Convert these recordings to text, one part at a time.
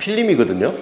필름이거든요.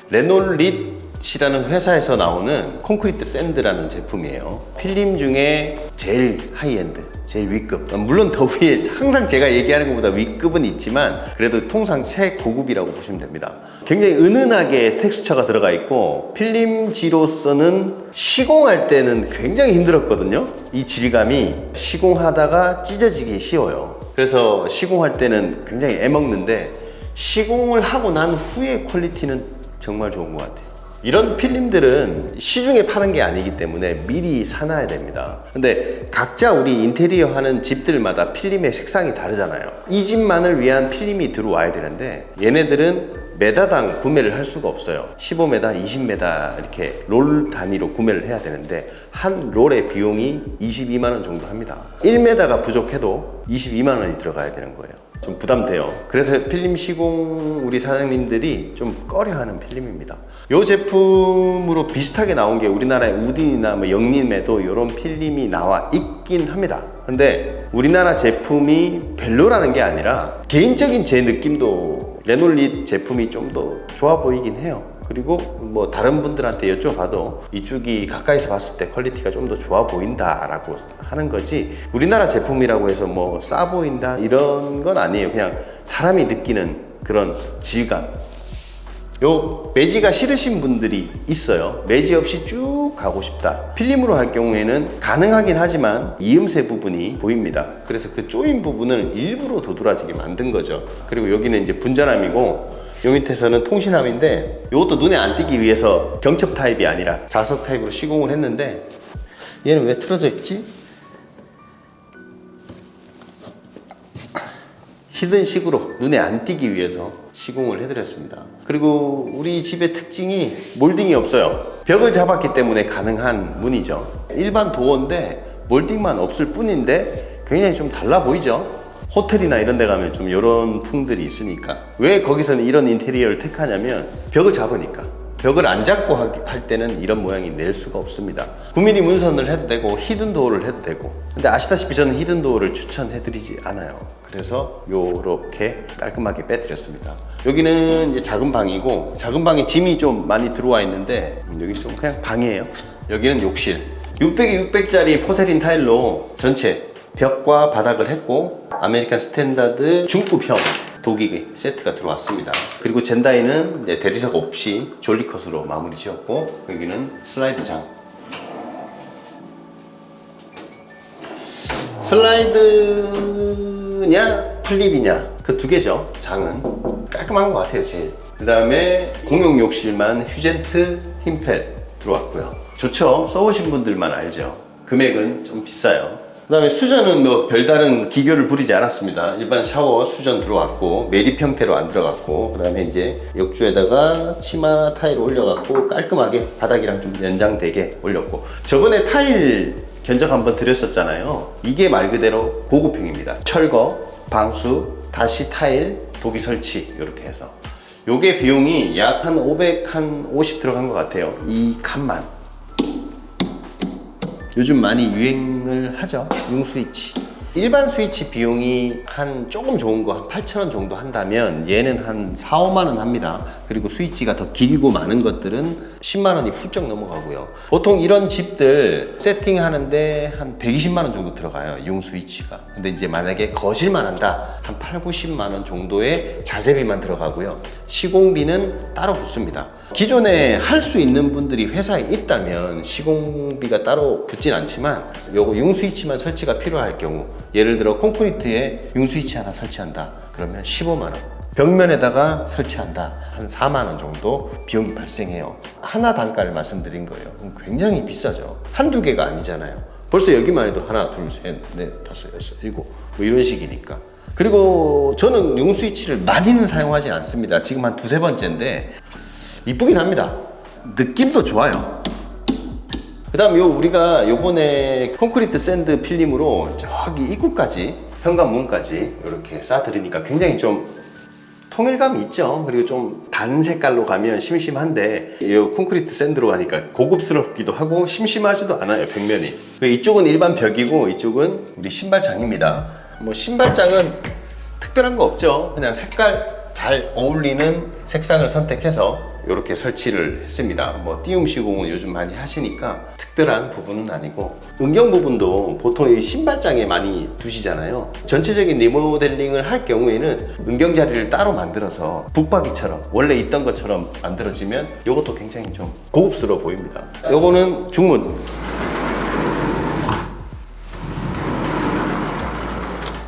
레놀릿이라는 회사에서 나오는 콘크리트 샌드라는 제품이에요. 필름 중에 제일 하이엔드, 제일 위급. 물론 더 위에 항상 제가 얘기하는 것보다 위급은 있지만 그래도 통상 최고급이라고 보시면 됩니다. 굉장히 은은하게 텍스처가 들어가 있고 필름지로서는 시공할 때는 굉장히 힘들었거든요. 이 질감이 시공하다가 찢어지기 쉬워요. 그래서 시공할 때는 굉장히 애먹는데 시공을 하고 난 후의 퀄리티는 정말 좋은 것 같아요. 이런 필름들은 시중에 파는 게 아니기 때문에 미리 사놔야 됩니다. 근데 각자 우리 인테리어 하는 집들마다 필름의 색상이 다르잖아요. 이 집만을 위한 필름이 들어와야 되는데 얘네들은 메다당 구매를 할 수가 없어요. 15m, 20m 이렇게 롤 단위로 구매를 해야 되는데 한 롤의 비용이 22만 원 정도 합니다. 1m가 부족해도 22만 원이 들어가야 되는 거예요. 좀 부담돼요. 그래서 필름 시공 우리 사장님들이 좀 꺼려하는 필름입니다. 이 제품으로 비슷하게 나온 게 우리나라의 우딘이나 뭐 영림에도 이런 필름이 나와 있긴 합니다. 근데 우리나라 제품이 별로라는 게 아니라 개인적인 제 느낌도 레놀릿 제품이 좀 더 좋아 보이긴 해요. 그리고 뭐 다른 분들한테 여쭤봐도 이쪽이 가까이서 봤을 때 퀄리티가 좀 더 좋아 보인다라고 하는 거지 우리나라 제품이라고 해서 뭐 싸 보인다 이런 건 아니에요. 그냥 사람이 느끼는 그런 질감. 요 매지가 싫으신 분들이 있어요. 매지 없이 쭉 가고 싶다. 필름으로 할 경우에는 가능하긴 하지만 이음새 부분이 보입니다. 그래서 그 조인 부분을 일부러 도드라지게 만든 거죠. 그리고 여기는 이제 분전함이고 요 밑에서는 통신함인데 이것도 눈에 안 띄기 위해서 경첩 타입이 아니라 자석 타입으로 시공을 했는데 얘는 왜 틀어져 있지? 히든식으로 눈에 안 띄기 위해서 시공을 해드렸습니다. 그리고 우리 집의 특징이 몰딩이 없어요. 벽을 잡았기 때문에 가능한 문이죠. 일반 도어인데 몰딩만 없을 뿐인데 굉장히 좀 달라 보이죠. 호텔이나 이런 데 가면 좀 이런 풍들이 있으니까. 왜 거기서는 이런 인테리어를 택하냐면 벽을 잡으니까. 벽을 안 잡고 할 때는 이런 모양이 낼 수가 없습니다. 9mm 문선을 해도 되고 히든 도어를 해도 되고, 근데 아시다시피 저는 히든 도어를 추천해 드리지 않아요. 그래서 요렇게 깔끔하게 빼드렸습니다. 여기는 이제 작은 방이고, 작은 방에 짐이 좀 많이 들어와 있는데 여기 좀 그냥 방이에요. 여기는 욕실. 600에 600짜리 포세린 타일로 전체 벽과 바닥을 했고, 아메리칸 스탠다드 중급형 도기 세트가 들어왔습니다. 그리고 젠다이는 이제 대리석 없이 졸리컷으로 마무리 지었고, 여기는 슬라이드장. 슬라이드냐 플립이냐 그 두 개죠. 장은 깔끔한 것 같아요 제일. 그 다음에 공용 욕실만 휴젠트 흰펠 들어왔고요. 좋죠. 써보신 분들만 알죠. 금액은 좀 비싸요. 그 다음에 수전은 뭐 별다른 기교를 부리지 않았습니다. 일반 샤워 수전 들어왔고, 매립 형태로 안 들어갔고, 그 다음에 이제 욕조에다가 치마 타일 올려갖고 깔끔하게 바닥이랑 좀 연장되게 올렸고, 저번에 타일 견적 한번 드렸었잖아요. 이게 말 그대로 고급형입니다. 철거, 방수, 다시 타일, 도기 설치 이렇게 해서 요게 비용이 약 한 550 들어간 것 같아요. 이 칸만. 요즘 많이 유행을 하죠. 융스위치. 일반 스위치 비용이 한 조금 좋은 거 한 8,000원 정도 한다면 얘는 한 4, 5만 원 합니다. 그리고 스위치가 더 길고 많은 것들은 10만 원이 훌쩍 넘어가고요. 보통 이런 집들 세팅하는데 한 120만 원 정도 들어가요. 융 스위치가. 근데 이제 만약에 거실만 한다 한 8, 90만 원 정도의 자재비만 들어가고요. 시공비는 따로 붙습니다. 기존에 할 수 있는 분들이 회사에 있다면 시공비가 따로 붙진 않지만 요거 융 스위치만 설치가 필요할 경우, 예를 들어 콘크리트에 융 스위치 하나 설치한다 그러면 15만 원, 벽면에다가 설치한다 한 4만 원 정도 비용이 발생해요. 하나 단가를 말씀드린 거예요. 굉장히 비싸죠. 한두 개가 아니잖아요. 벌써 여기만 해도 하나, 둘, 셋, 넷, 다섯, 여섯, 일곱 뭐 이런 식이니까. 그리고 저는 융 스위치를 많이는 사용하지 않습니다. 지금 한 두세 번째인데 이쁘긴 합니다. 느낌도 좋아요. 그 다음 우리가 요번에 콘크리트 샌드 필름으로 저기 입구까지 현관문까지 이렇게 쌓아드리니까 굉장히 좀 통일감이 있죠. 그리고 좀 단 색깔로 가면 심심한데 이 콘크리트 샌드로 하니까 고급스럽기도 하고 심심하지도 않아요. 벽면이. 이쪽은 일반 벽이고 이쪽은 우리 신발장입니다. 뭐 신발장은 특별한 거 없죠. 그냥 색깔 잘 어울리는 색상을 선택해서 이렇게 설치를 했습니다. 뭐 띄움 시공은 요즘 많이 하시니까 특별한 부분은 아니고, 은경 부분도 보통 이 신발장에 많이 두시잖아요. 전체적인 리모델링을 할 경우에는 은경 자리를 따로 만들어서 붙박이처럼 원래 있던 것처럼 만들어지면 이것도 굉장히 좀 고급스러워 보입니다. 요거는 중문.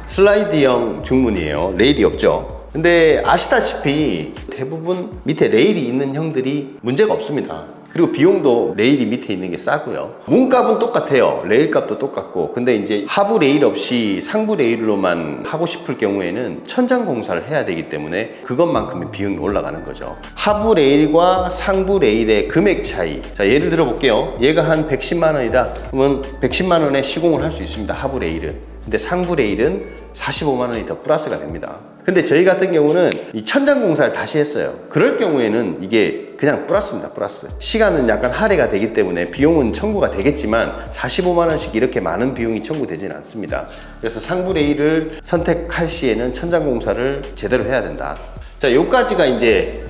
슬라이드형 중문이에요. 레일이 없죠. 근데 아시다시피 대부분 밑에 레일이 있는 형들이 문제가 없습니다. 그리고 비용도 레일이 밑에 있는 게 싸고요. 문값은 똑같아요. 레일 값도 똑같고. 근데 이제 하부 레일 없이 상부 레일로만 하고 싶을 경우에는 천장 공사를 해야 되기 때문에 그것만큼의 비용이 올라가는 거죠. 하부 레일과 상부 레일의 금액 차이. 자, 예를 들어 볼게요. 얘가 한 110만 원이다. 그러면 110만 원에 시공을 할 수 있습니다. 하부 레일은. 근데 상부 레일은 45만 원이 더 플러스가 됩니다. 근데 저희 같은 경우는 이 천장 공사를 다시 했어요. 그럴 경우에는 이게 그냥 플러스입니다. 플러스. 시간은 약간 할애가 되기 때문에 비용은 청구가 되겠지만 45만 원씩 이렇게 많은 비용이 청구되지는 않습니다. 그래서 상부 레일을 선택할 시에는 천장 공사를 제대로 해야 된다. 자, 요까지가 이제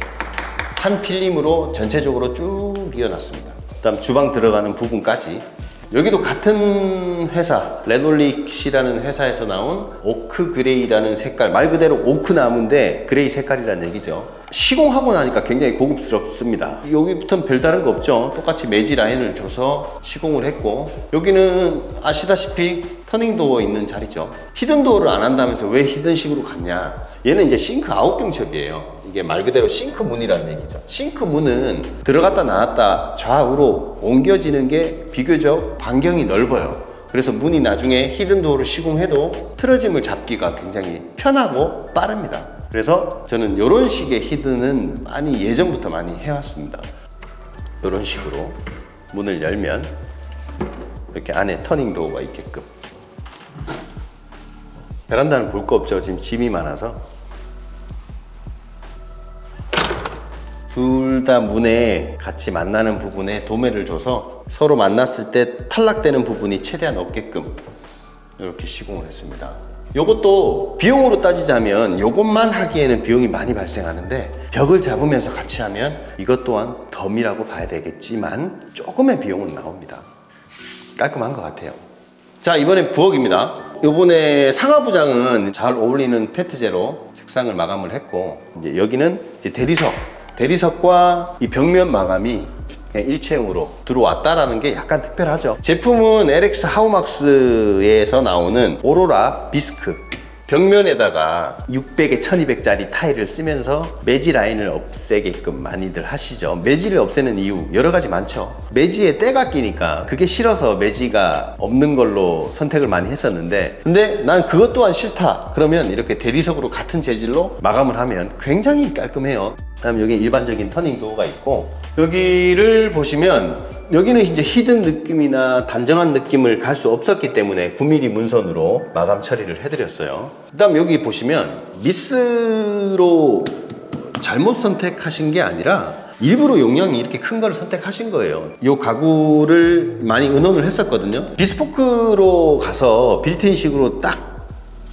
한 필름으로 전체적으로 쭉 이어놨습니다. 그다음 주방 들어가는 부분까지. 여기도 같은 회사, 레놀릭이라는 회사에서 나온 오크 그레이라는 색깔, 말 그대로 오크 나무인데 그레이 색깔이라는 얘기죠. 시공하고 나니까 굉장히 고급스럽습니다. 여기부터는 별다른 거 없죠. 똑같이 매지 라인을 줘서 시공을 했고, 여기는 아시다시피 터닝도어 있는 자리죠. 히든도어를 안 한다면서 왜 히든식으로 갔냐. 얘는 이제 싱크 아웃 경첩이에요. 이게 말 그대로 싱크 문이라는 얘기죠. 싱크 문은 들어갔다 나왔다 좌우로 옮겨지는 게 비교적 반경이 넓어요. 그래서 문이 나중에 히든도어를 시공해도 틀어짐을 잡기가 굉장히 편하고 빠릅니다. 그래서 저는 이런 식의 히든은 많이 예전부터 많이 해왔습니다. 이런 식으로 문을 열면 이렇게 안에 터닝도어가 있게끔. 베란다는 볼 거 없죠. 지금 짐이 많아서. 둘 다 문에 같이 만나는 부분에 도매를 줘서 서로 만났을 때 탈락되는 부분이 최대한 없게끔 이렇게 시공을 했습니다. 요것도 비용으로 따지자면 요것만 하기에는 비용이 많이 발생하는데, 벽을 잡으면서 같이 하면 이것 또한 덤이라고 봐야 되겠지만 조금의 비용은 나옵니다. 깔끔한 것 같아요. 자, 이번엔 부엌입니다. 요번에 상하부장은 잘 어울리는 페트제로 색상을 마감을 했고, 이제 여기는 이제 대리석과 이 벽면 마감이 그냥 일체형으로 들어왔다라는 게 약간 특별하죠. 제품은 LX 하우막스에서 나오는 오로라 비스크. 벽면에다가 600에 1200짜리 타일을 쓰면서 매지 라인을 없애게끔 많이들 하시죠. 매지를 없애는 이유 여러 가지 많죠. 매지에 때가 끼니까 그게 싫어서 매지가 없는 걸로 선택을 많이 했었는데, 근데 난 그것 또한 싫다. 그러면 이렇게 대리석으로 같은 재질로 마감을 하면 굉장히 깔끔해요. 그다음 여기 일반적인 터닝도어가 있고, 여기를 보시면 여기는 이제 히든 느낌이나 단정한 느낌을 갈 수 없었기 때문에 9mm 문선으로 마감 처리를 해드렸어요. 그 다음 여기 보시면 미스로 잘못 선택하신 게 아니라 일부러 용량이 이렇게 큰 거를 선택하신 거예요. 이 가구를 많이 의논을 했었거든요. 비스포크로 가서 빌트인식으로 딱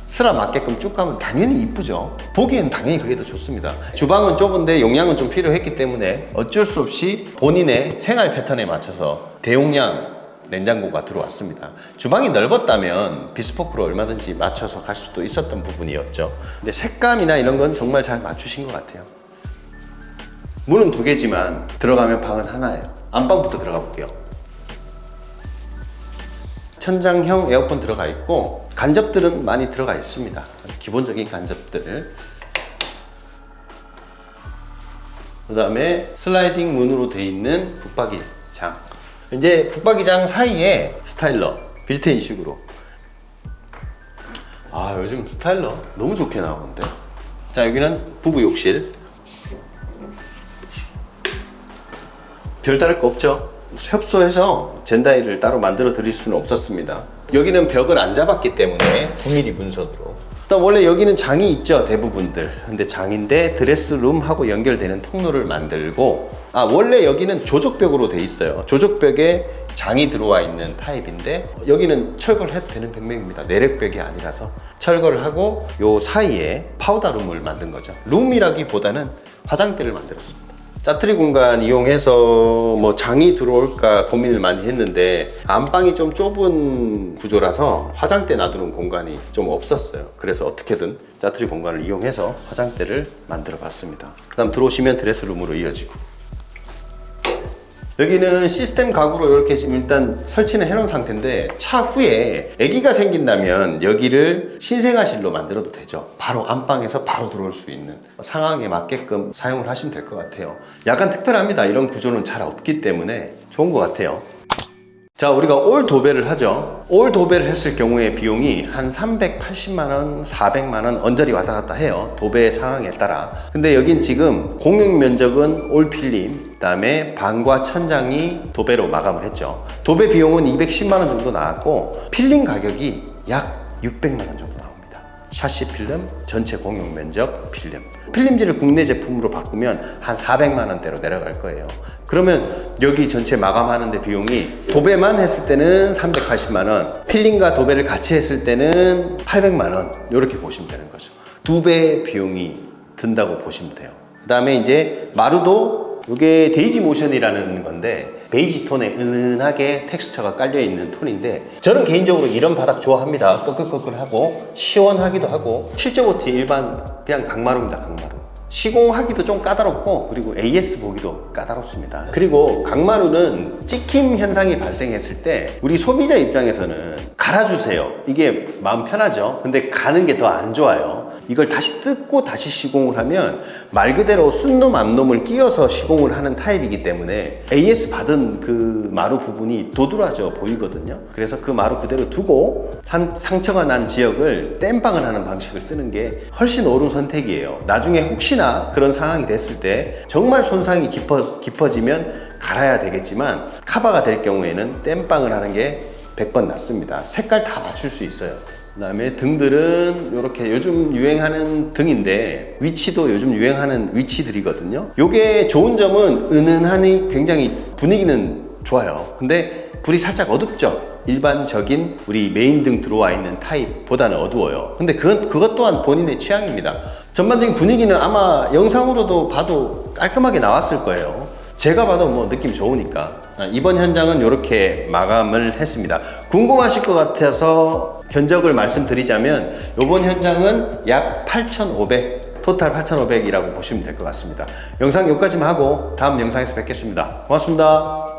스라 맞게끔 쭉 가면 당연히 이쁘죠. 보기엔 당연히 그게 더 좋습니다. 주방은 좁은데 용량은 좀 필요했기 때문에 어쩔 수 없이 본인의 생활 패턴에 맞춰서 대용량 냉장고가 들어왔습니다. 주방이 넓었다면 비스포크로 얼마든지 맞춰서 갈 수도 있었던 부분이었죠. 근데 색감이나 이런 건 정말 잘 맞추신 것 같아요. 문은 2개지만 들어가면 방은 하나예요. 안방부터 들어가 볼게요. 천장형 에어컨 들어가 있고, 간접들은 많이 들어가 있습니다. 기본적인 간접들. 그 다음에 슬라이딩 문으로 되어 있는 붙박이장. 이제 붙박이장 사이에 스타일러, 빌트인 식으로. 아, 요즘 스타일러 너무 좋게 나오는데. 자, 여기는 부부 욕실. 별다를 거 없죠. 협소해서 젠다이를 따로 만들어 드릴 수는 없었습니다. 여기는 벽을 안 잡았기 때문에 9mm 문선으로. 일단 원래 여기는 장이 있죠, 대부분들. 근데 장인데 드레스룸하고 연결되는 통로를 만들고, 원래 여기는 조적벽으로 돼 있어요. 조적벽에 장이 들어와 있는 타입인데 여기는 철거를 해도 되는 벽면입니다. 내력벽이 아니라서 철거를 하고 요 사이에 파우더룸을 만든 거죠. 룸이라기보다는 화장대를 만들었습니다. 자투리 공간 이용해서 뭐 장이 들어올까 고민을 많이 했는데 안방이 좀 좁은 구조라서 화장대 놔두는 공간이 좀 없었어요. 그래서 어떻게든 자투리 공간을 이용해서 화장대를 만들어 봤습니다. 그 다음 들어오시면 드레스룸으로 이어지고, 여기는 시스템 가구로 이렇게 지금 일단 설치는 해놓은 상태인데 차후에 아기가 생긴다면 여기를 신생아실로 만들어도 되죠. 바로 안방에서 바로 들어올 수 있는 상황에 맞게끔 사용을 하시면 될 것 같아요. 약간 특별합니다. 이런 구조는 잘 없기 때문에 좋은 것 같아요. 자, 우리가 올 도배를 하죠. 올 도배를 했을 경우에 비용이 한 380만원, 400만원 언저리 왔다 갔다 해요. 도배 상황에 따라. 근데 여긴 지금 공용 면적은 올 필름, 그 다음에 방과 천장이 도배로 마감을 했죠. 도배 비용은 210만원 정도 나왔고 필름 가격이 약 600만원 정도 나옵니다. 샤시 필름, 전체 공용 면적 필름. 필름지를 국내 제품으로 바꾸면 한 400만원대로 내려갈 거예요. 그러면 여기 전체 마감하는데 비용이 도배만 했을 때는 380만원, 필름과 도배를 같이 했을 때는 800만원, 이렇게 보시면 되는 거죠. 2배 비용이 든다고 보시면 돼요. 그 다음에 이제 마루도 이게 데이지 모션이라는 건데 베이지 톤에 은은하게 텍스처가 깔려 있는 톤인데 저는 개인적으로 이런 바닥 좋아합니다. 끄끌끄끌하고 시원하기도 하고 7.5T 일반 그냥 강마루입니다. 강마루. 시공하기도 좀 까다롭고 그리고 AS 보기도 까다롭습니다. 그리고 강마루는 찍힘 현상이 발생했을 때 우리 소비자 입장에서는 갈아주세요. 이게 마음 편하죠. 근데 가는 게 더 안 좋아요. 이걸 다시 뜯고 다시 시공을 하면 말 그대로 순놈 앞놈을 끼워서 시공을 하는 타입이기 때문에 AS 받은 그 마루 부분이 도드라져 보이거든요. 그래서 그 마루 그대로 두고 상처가 난 지역을 땜빵을 하는 방식을 쓰는 게 훨씬 옳은 선택이에요. 나중에 혹시나 그런 상황이 됐을 때 정말 손상이 깊어지면 갈아야 되겠지만 카바가 될 경우에는 땜빵을 하는 게 100번 낫습니다. 색깔 다 맞출 수 있어요. 그 다음에 등들은 이렇게 요즘 유행하는 등인데 위치도 요즘 유행하는 위치들이거든요. 요게 좋은 점은 은은하니 굉장히 분위기는 좋아요. 근데 불이 살짝 어둡죠. 일반적인 우리 메인 등 들어와 있는 타입보다는 어두워요. 근데 그것 또한 본인의 취향입니다. 전반적인 분위기는 아마 영상으로도 봐도 깔끔하게 나왔을 거예요. 제가 봐도 뭐 느낌이 좋으니까. 이번 현장은 이렇게 마감을 했습니다. 궁금하실 것 같아서 견적을 말씀드리자면 이번 현장은 약 8,500, 토탈 8,500이라고 보시면 될 것 같습니다. 영상 여기까지만 하고 다음 영상에서 뵙겠습니다. 고맙습니다.